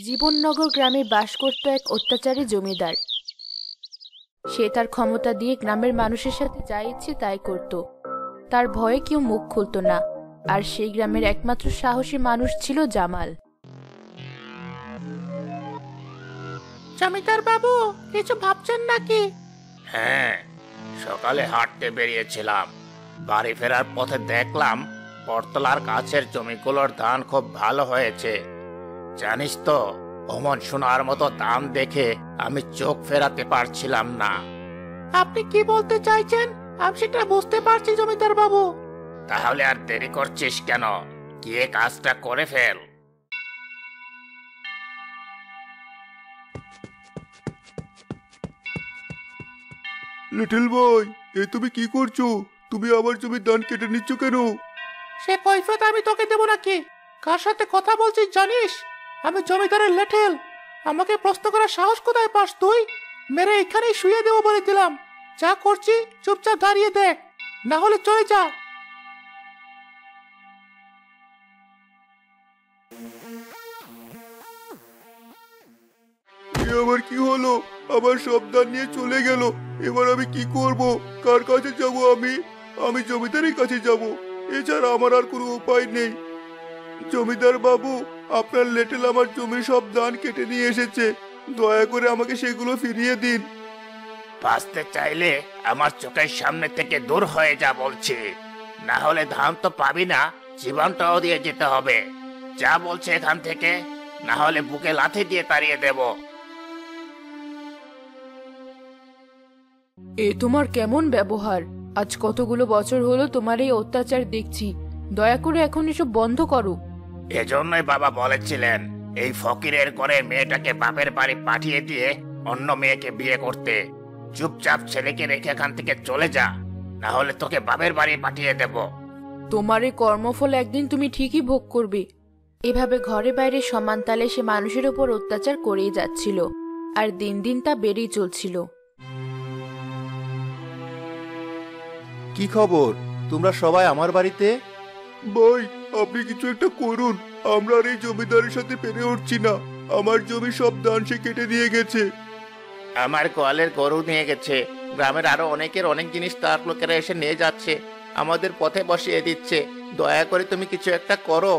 জীবননগর গ্রামে বাস করত এক অত্যাচারী জমিদার। সে তার ক্ষমতা দিয়ে গ্রামের মানুষের সাথে যা ইচ্ছে তাই করত। তার ভয়ে কেউ মুখ খুলত না। আর সেই গ্রামের একমাত্র সাহসী মানুষ ছিল জামাল। জমিদার বাবু, কিছু ভাবছেন নাকি? হ্যাঁ, সকালে হাঁটতে বেরিয়েছিলাম। বাড়ি ফেরার পথে দেখলাম বটতলার কাছের জমিগুলোর ধান খুব ভালো হয়েছে। জানিস তো, অমন সোনার মতো দাম দেখে আমি চোখ ফেরাতে পারছিলাম না। আপনি কি বলতে চাইছেন আমি সেটা বুঝতে পারছি জমিদার বাবু। তাহলে আর দেরি করছিস কেন? গিয়ে কাজটা করে ফেল। লিটল বয়, এ তুমি কি করছো? তুমি আমার জমির ধান কেটে নিচ্ছ কেন? সে কৈফিয়ত আমি তোকে দেবো নাকি? কার সাথে কথা বলছিস জানিস? আমি জমিদারের লেঠেল। আমাকে প্রশ্ন করার সাহস কোথায় পাস তুই? মেরে এখানেই শুয়ে দেবো বলে দিলাম। যা করছি চুপচাপ দাঁড়িয়ে দেখ, না হলে চলে যা। এ আবার কি হলো? আমার সব ধান নিয়ে চলে গেল। এবার আমি কি করব? কার কাছে যাব? আমি জমিদারের কাছে যাব। এছাড়া আমার আর কোনো উপায় নেই। জমিদার বাবু, আপনার লেটেল আমার জমির সব ধান কেটে নিয়ে এসেছে। দয়া করে আমাকে সেগুলো ফিরিয়ে দিন। বাঁচতে চাইলে আমার চোখের সামনে থেকে দূর হয়ে যা বলছি, না হলে ধান তো পাবি না, জীবনটাও দিয়ে যেতে হবে। যা বলছে এখান থেকে, না হলে বুকে লাথি দিয়ে তাড়িয়ে দেব। এ তোমার কেমন ব্যবহার? আজ কতগুলো বছর হলো তোমার এই অত্যাচার দেখছি। দয়া করে এখন এসব বন্ধ করো। এজন্যই বাবা বলেছিলেন এই ফকিরের ঘরে মেয়েটাকে বাপের বাড়ি পাঠিয়ে দিয়ে অন্য মেয়েকে বিয়ে করতে। চুপচাপ ছেলেকে রেখে এখান থেকে চলে যা, না হলে তোকে বাপের বাড়ি পাঠিয়ে দেব। তোমার এই কর্মফল একদিন তুমি ঠিকই ভোগ করবে। এভাবে ঘরে বাইরে সমান তালে সে মানুষের উপর অত্যাচার করেই যাচ্ছিল, আর দিন দিন তা বেড়েই চলছিল। কি খবর? তোমরা সবাই আমার বাড়িতে? ভাই, আপনি কিছু একটা করুন। আমরা আর এই জমিদারের সাথে পেরে উঠছি না। আমার জমি সব ধান সে কেটে নিয়ে গেছে। আমার গোয়ালের গরু নিয়ে গেছে। গ্রামের আরো অনেকের অনেক জিনিস তার লোকেরা এসে নিয়ে যাচ্ছে, আমাদের পথে বসিয়ে দিচ্ছে। দয়া করে তুমি কিছু একটা করো।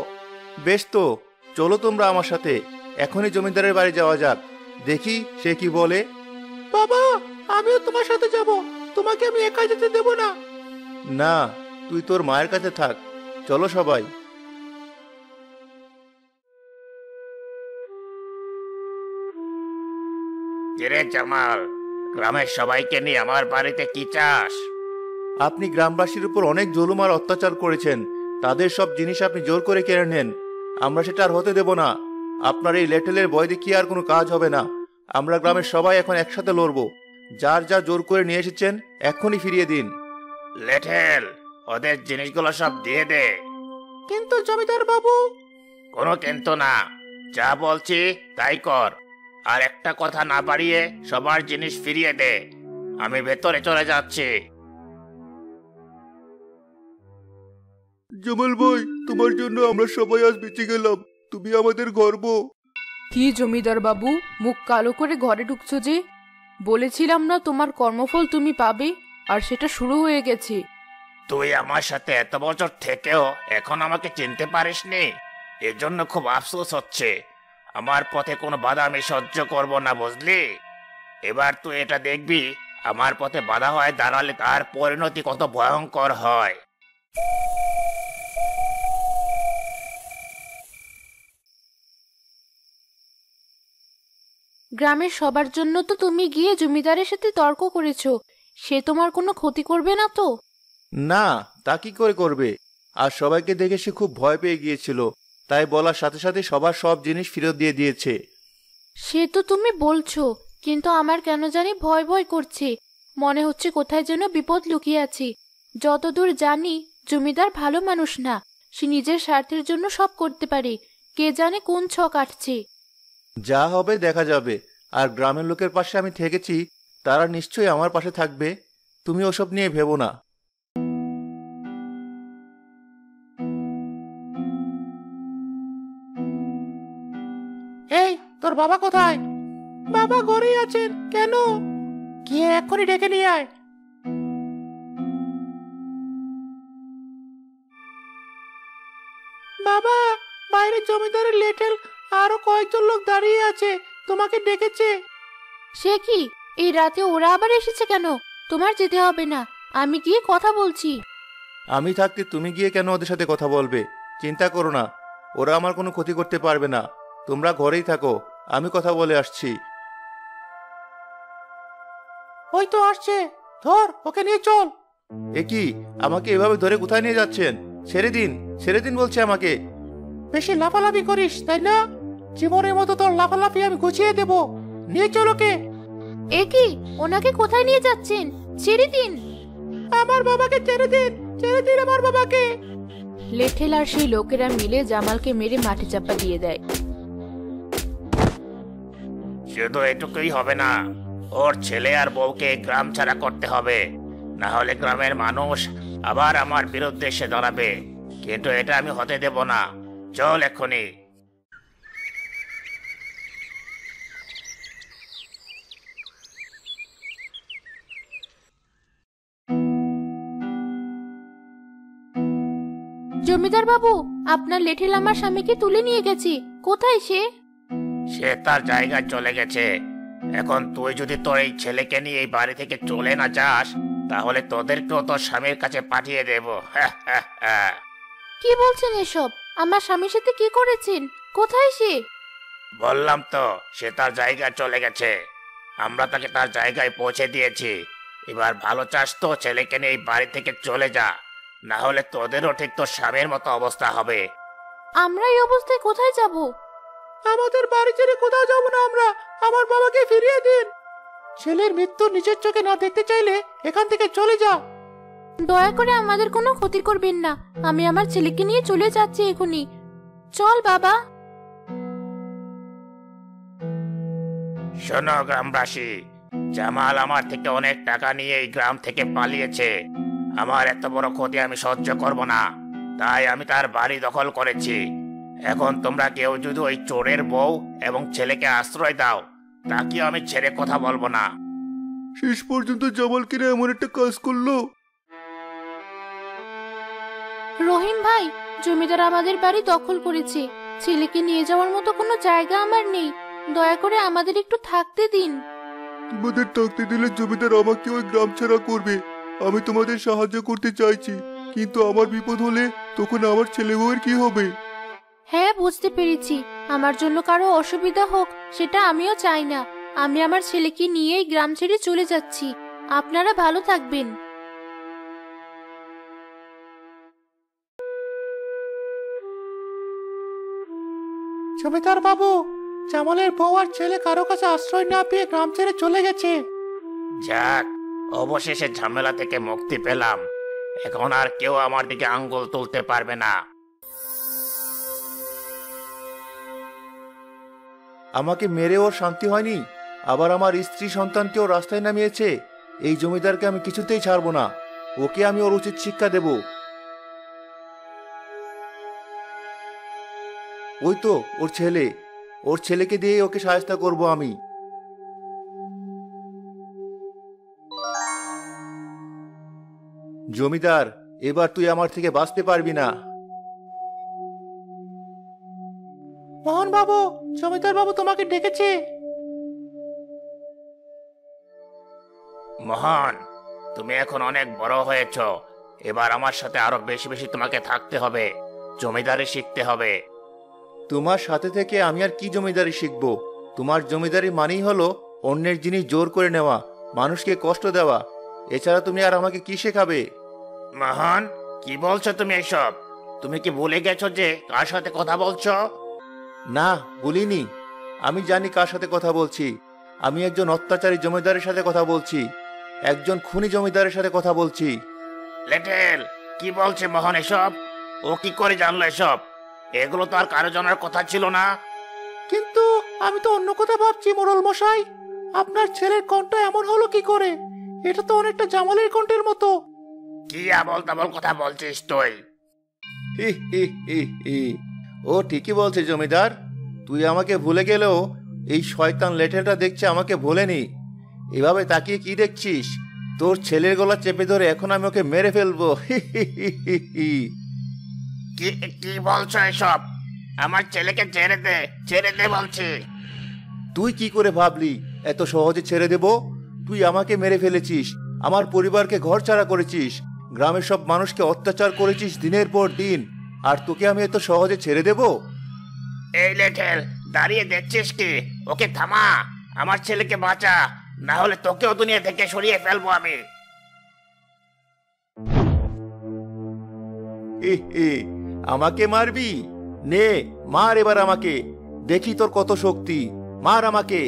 বেশ তো, চলো তোমরা আমার সাথে। এখনই জমিদারের বাড়ি যাওয়া যাক, দেখি সে কি বলে। বাবা, আমিও তোমার সাথে যাব। তোমাকে আমি একা যেতে দেব না। না, তুই তোর মায়ের কাছে থাক। চলো সবাই। কিরে জামাল, গ্রামের সবাইকে নিয়ে আমার বাড়িতে কি চাস? আপনি গ্রামবাসীর উপর অনেক জুলুম আর অত্যাচার করেছেন। তাদের সব জিনিস আপনি জোর করে কেড়ে নেন। আমরা সেটা আর হতে দেব না। আপনার এই লেটেলের ভয় দেখিয়ে আর কোনো কাজ হবে না। আমরা গ্রামের সবাই এখন একসাথে লড়বো। যার যা জোর করে নিয়ে এসেছেন এক্ষুনি ফিরিয়ে দিন। লেঠেল, ওদের জিনিসগুলো সব দিয়ে দে। কিন্তু জমিদার বাবু। কোনো কিন্তু না, যা বলছি তাই কর। আর একটা কথা না বাড়িয়ে সবার জিনিস ফিরিয়ে দে। আমি ভেতরে চলে যাচ্ছি। জামাল ভাই, তোমার জন্য আমরা সবাই আজ বেঁচে গেলাম। তুমি আমাদের গর্ব। কি জমিদার বাবু, মুখ কালো করে ঘরে ঢুকছো যে? বলেছিলাম না তোমার কর্মফল তুমি পাবে, আর সেটা শুরু হয়ে গেছে। তুই আমার সাথে এত বছর থেকেও এখন আমাকে চিনতে পারিসনি, এজন্য খুব আফসোস হচ্ছে। আমার পথে কোনো বাধা আমি সহ্য করব না, বুঝলি? এবার তুই এটা দেখবি, আমার পথে বাধা হয়ে দাঁড়ালে তার পরিণতি কত ভয়ঙ্কর হয়। গ্রামের সবার জন্য তো তুমি গিয়ে জমিদারের সাথে তর্ক করেছো। সে তোমার কোনো ক্ষতি করবে না তো? না, তা কি করে করবে? আর সবাইকে দেখে সে খুব ভয় পেয়ে গিয়েছিল, তাই বলার সাথে সাথে সবার সব জিনিস ফেরত দিয়ে দিয়েছে। সে তো তুমি বলছো, কিন্তু আমার কেন জানি ভয় ভয় করছে। মনে হচ্ছে কোথায় যেন বিপদ লুকিয়ে আছে। যতদূর জানি জমিদার ভালো মানুষ না। সে নিজের স্বার্থের জন্য সব করতে পারে। কে জানে কোন ছক আটছে। যা হবে দেখা যাবে। আর গ্রামের লোকের পাশে আমি থেকেছি, তারা নিশ্চয়ই আমার পাশে থাকবে। তুমি ওসব নিয়ে ভেবো না। এই, তোর বাবা কোথায়? বাবা ঘরেই আছেন। কেন? গিয়ে এক্ষুনি ডেকে নিয়ে আয়। বাবা, বাইরে জমিদারের লেটেল আরো কয়েকজন লোক দাঁড়িয়ে আছে, তোমাকে ডেকেছে। সে কি, এই রাতে ওরা আবার এসেছে কেন? তোমার যেতে হবে না, আমি গিয়ে কথা বলছি। আমি থাকতে তুমি গিয়ে কেন ওদের সাথে কথা বলবে? চিন্তা করো না, ওরা আমার কোনো ক্ষতি করতে পারবে না। তোমরা ঘরেই থাকো, আমি কথা বলে আসছি। ওই তো আসছে, ধর ওকে নিয়ে চল। এ কি, আমাকে এভাবে ধরে কোথায় নিয়ে যাচ্ছেন? ছেড়ে দিন, ছেড়ে দিন বলছে আমাকে। বেশি লাফালাফি করিস তাই না? জীবনের মতো তোর লাফালাফি আমি গুছিয়ে দেব। নিয়ে চল ওকে। এ কি, ওনাকে কোথায় নিয়ে যাচ্ছেন? ছেড়ে দিন। আমার বাবাকে ছেড়ে দিন, ছেড়ে দিন আমার বাবাকে। লেঠেল আর সেই লোকেরা মিলে জামালকে মেরে মাটি চাপা দিয়ে দেয়। শুধু এটুকুই হবে না, ওর ছেলে আর বউকে গ্রাম ছাড়া করতে হবে, না হলে গ্রামের মানুষ আবার আমার বিরুদ্ধে এসে দাঁড়াবে। কিন্তু এটা আমি হতে দেব না। চল এক্ষুনি। জমিদার বাবু, আপনার লেঠেল আমার স্বামীকে তুলে নিয়ে গেছে। কোথায় সে? সে তার জায়গায় চলে গেছে। এখন তুই যদি তোর এই ছেলেকে নিয়ে এই বাড়ি থেকে চলে না যাস, তাহলে তোদেরকেও তোর স্বামীর কাছে পাঠিয়ে দেব। কি বলছেন এসব? আমার স্বামীর সাথে কি করেছেন? কোথায় সে? বললাম তো, সে তার জায়গায় চলে গেছে। আমরা তাকে তার জায়গায় পৌঁছে দিয়েছি। এবার ভালো চাস তো ছেলেকে নিয়ে এই বাড়ি থেকে চলে যা, না হলে তোদেরও ঠিক তোর স্বামীর মতো অবস্থা হবে। আমরা এই অবস্থায় কোথায় যাব? আমাদের বাড়ি ছেড়ে কোথাও যাব না আমরা। আমার বাবাকে ফিরিয়ে দিন। ছেলের মৃত্যু নিজের চোখে না দেখতে চাইলে এখান থেকে চলে যা। দয়া করে আমাদের কোনো ক্ষতি করবেন না। আমি আমার ছেলেকে নিয়ে চলে যাচ্ছি এখনই। চল বাবা। শোনো গ্রামবাসী, জামাল আমার থেকে অনেক টাকা নিয়ে এই গ্রাম থেকে পালিয়েছে। আমার এত বড় ক্ষতি আমি সহ্য করব না, তাই আমি তার বাড়ি দখল করেছি। এখন তোমরা কেউ যদি ওই চোরের বউ এবং ছেলেকে আশ্রয় দাও, তাকেও আমি ছেড়ে কথা বলবো না। শেষ পর্যন্ত জামাল কিনা এমন একটা কাজ করলো। রহিম ভাই, জমিদার আমাদের বাড়ি দখল করেছে। ছেলেকে নিয়ে যাওয়ার মতো কোনো জায়গা আমার নেই। দয়া করে আমাদের একটু থাকতে দিন। তোমাদের থাকতে দিলে জমিদার আমাকে ওই গ্রাম ছাড়া করবে। আমি তোমাদের সাহায্য করতে চাইছি, কিন্তু আমার বিপদ হলে তখন আমার ছেলে বউয়ের কি হবে? হ্যাঁ, বুঝতে পেরেছি। আমার জন্য কারো অসুবিধা হোক সেটা আমিও চাই না। আমি আমার ছেলেকে নিয়েই গ্রাম ছেড়ে চলে যাচ্ছি। আপনারা ভালো থাকবেন। জমিদার বাবু, জামালের বউ আর ছেলে কারো কাছে আশ্রয় না পেয়ে গ্রাম ছেড়ে চলে গেছে। যাক, অবশেষে ঝামেলা থেকে মুক্তি পেলাম। এখন আর কেউ আমার দিকে আঙ্গুল তুলতে পারবে না। আমাকে মেরে ওর শান্তি হয়নি, আবার আমার স্ত্রী সন্তানকেও রাস্তায় নামিয়েছে। এই জমিদারকে আমি কিছুতেই ছাড়বো না। ওকে আমি ওর উচিত শিক্ষা দেব। ওই তো ওর ছেলেকে দিয়ে ওকে সাহায্য করব আমি। জমিদার, এবার তুই আমার থেকে বাঁচতে পারবি না। মোহন বাবু, জমিদার বাবু তোমাকে ডেকেছে। মোহন, তুমি এখন অনেক বড় হয়েছ। এবার আমার সাথে আরো বেশি বেশি তোমাকে থাকতে হবে, জমিদারি শিখতে হবে। তোমার সাথে থেকে আমি আর কি জমিদারি শিখব? তোমার জমিদারি মানেই হলো অন্যের জিনিস জোর করে নেওয়া, মানুষকে কষ্ট দেওয়া। এছাড়া তুমি আর আমাকে কি শেখাবে? মোহন, কি বলছো তুমি এসব? তুমি কি ভুলে গেছো যে কার সাথে কথা বলছো? না, বলিনি। আমি জানি কার সাথে কথা বলছি। আমি একজন অত্যাচারী জমিদারের সাথে কথা বলছি, একজন খুনি জমিদারের সাথে কথা বলছি। লেটেল, কি বলছে মোহন এসব? ও কি করে জানলো এসব? এগুলো তো আর কারো জানার কথা ছিল না। কিন্তু আমি তো অন্য কথা ভাবছি মোড়ল মশাই। আপনার ছেলের কণ্ঠ এমন হলো কি করে? এটা তো অনেকটা জামালের কণ্ঠের মতো। কি আবল তাবল কথা বলছিস তুই? হি হি হি হি। ও ঠিকই বলছে জমিদার। তুই আমাকে ভুলে গেলেও এই শয়তান লেটেলটা দেখছে আমাকে ভোলেনি। এভাবে তাকিয়ে কি দেখছিস? তোর ছেলের গলা চেপে ধরে এখন আমি ওকে মেরে ফেলবো। কি কি বলছো এসব? আমার ছেলেকে ছেড়ে দে বলছি। তুই কি করে ভাবলি এত সহজে ছেড়ে দেব? তুই আমাকে মেরে ফেলেছিস, আমার পরিবারকে ঘরছাড়া করেছিস, গ্রামের সব মানুষকে অত্যাচার করেছিস দিনের পর দিন, আর তোকে আমি এত সহজে ছেড়ে দেব? এই লেটেল, দাঁড়িয়ে দেখছিস কি? ওকে থামা, আমার ছেলেকে বাঁচা, না হলে তোকেও দুনিয়া থেকে সরিয়ে ফেলবো আমি। আমাকে মারবি? নে মার এবার আমাকে, দেখি তোর কত শক্তি, মার আমাকে।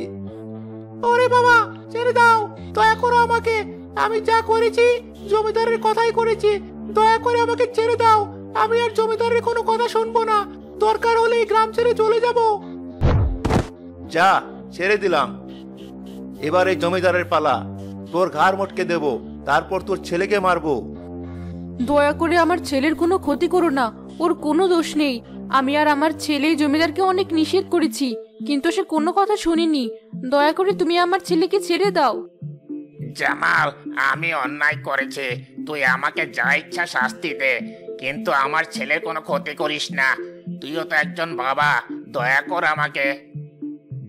ওরে বাবা, ছেড়ে দাও, দয়া করো আমাকে। আমি যা করেছি জমিদারের কথাই করেছি, দয়া করে আমাকে ছেড়ে দাও। আমি আর জমিদারের কোনো কথা শুনবো না, দরকার হলে এই গ্রাম ছেড়ে চলে যাব। যা, ছেড়ে দিলাম। এবার এই জমিদারের পালা, তোর ঘাড় মটকে দেব, তারপর তোর ছেলেকে মারবো। দয়া করে আমার ছেলের কোনো ক্ষতি করো না, ওর কোনো দোষ নেই। আমি আর আমার ছেলে জমিদারকে অনেক নিষেধ করেছি, কিন্তু সে কোনো কথা শুনিনি। দয়া করে তুমি আমার ছেলেকে ছেড়ে দাও। জামাল, আমি অন্যায় করেছি, তুই আমাকে যা ইচ্ছা শাস্তি দে, কিন্তু আমার ছেলের কোনো ক্ষতি করিস না। তুইও তো একজন বাবা, দয়া কর আমাকে।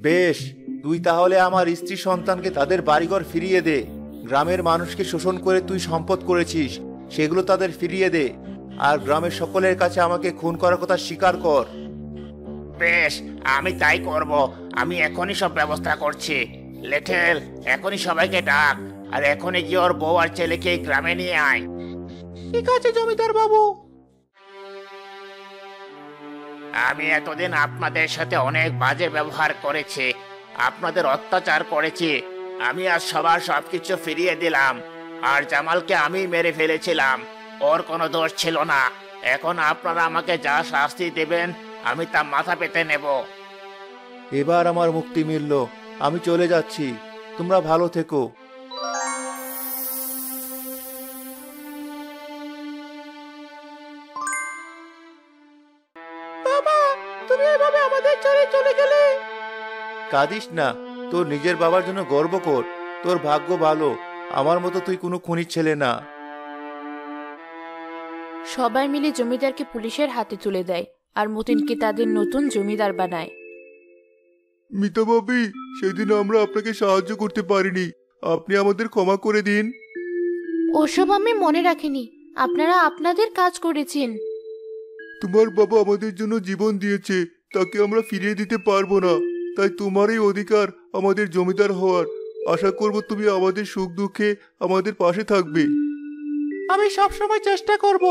বেশ, তুই তাহলে আমার স্ত্রী সন্তানকে তাদের বাড়িঘর ফিরিয়ে দে। গ্রামের মানুষকে শোষণ করে তুই সম্পদ করেছিস, সেগুলো তাদের ফিরিয়ে দে, আর গ্রামের সকলের কাছে আমাকে খুন করার কথা স্বীকার কর। বেশ, আমি তাই করব। আমি এখনই সব ব্যবস্থা করছি। লেঠেল, এখনই সবাইকে ডাক, আর এখনই গিয়ে ওর বউ আর ছেলেকে এই গ্রামে নিয়ে আয়। ঠিক আছে জমিদার বাবু। আমি এতদিন আপনাদের সাথে অনেক বাজে ব্যবহার করেছি, আপনাদের অত্যাচার করেছি। আমি আজ সবার সবকিছু ফিরিয়ে দিলাম, আর জামালকে আমি মেরে ফেলেছিলাম, ওর কোনো দোষ ছিল না। এখন আপনারা আমাকে যা শাস্তি দেবেন আমি তা মাথা পেতে নেব। এবার আমার মুক্তি মিলল, আমি চলে যাচ্ছি, তোমরা ভালো থেকো। বাবা, তুমি এভাবে আমাদের ছেড়ে চলে গেলে। কাঁদিস না, তোর নিজের বাবার জন্য গর্ব কর। তোর ভাগ্য ভালো, আমার মতো তুই কোনো খুনির ছেলে না। সবাই মিলে জমিদারকে পুলিশের হাতে তুলে দেয়, আর মতিনকে তাদের নতুন জমিদার বানায়। মিতা ভাবি, সেদিন আমরা আপনাকে সাহায্য করতে পারিনি, আপনি আমাদের ক্ষমা করে দিন। ওসব আমি মনে রাখিনি, আপনারা আপনাদের কাজ করেছেন। তোমার বাবা আমাদের জন্য জীবন দিয়েছে, তাকে আমরা ফিরিয়ে দিতে পারবো না, তাই তোমারই অধিকার আমাদের জমিদার হওয়ার। আশা করব তুমি আমাদের সুখ দুঃখে আমাদের পাশে থাকবে। আমি সবসময় চেষ্টা করব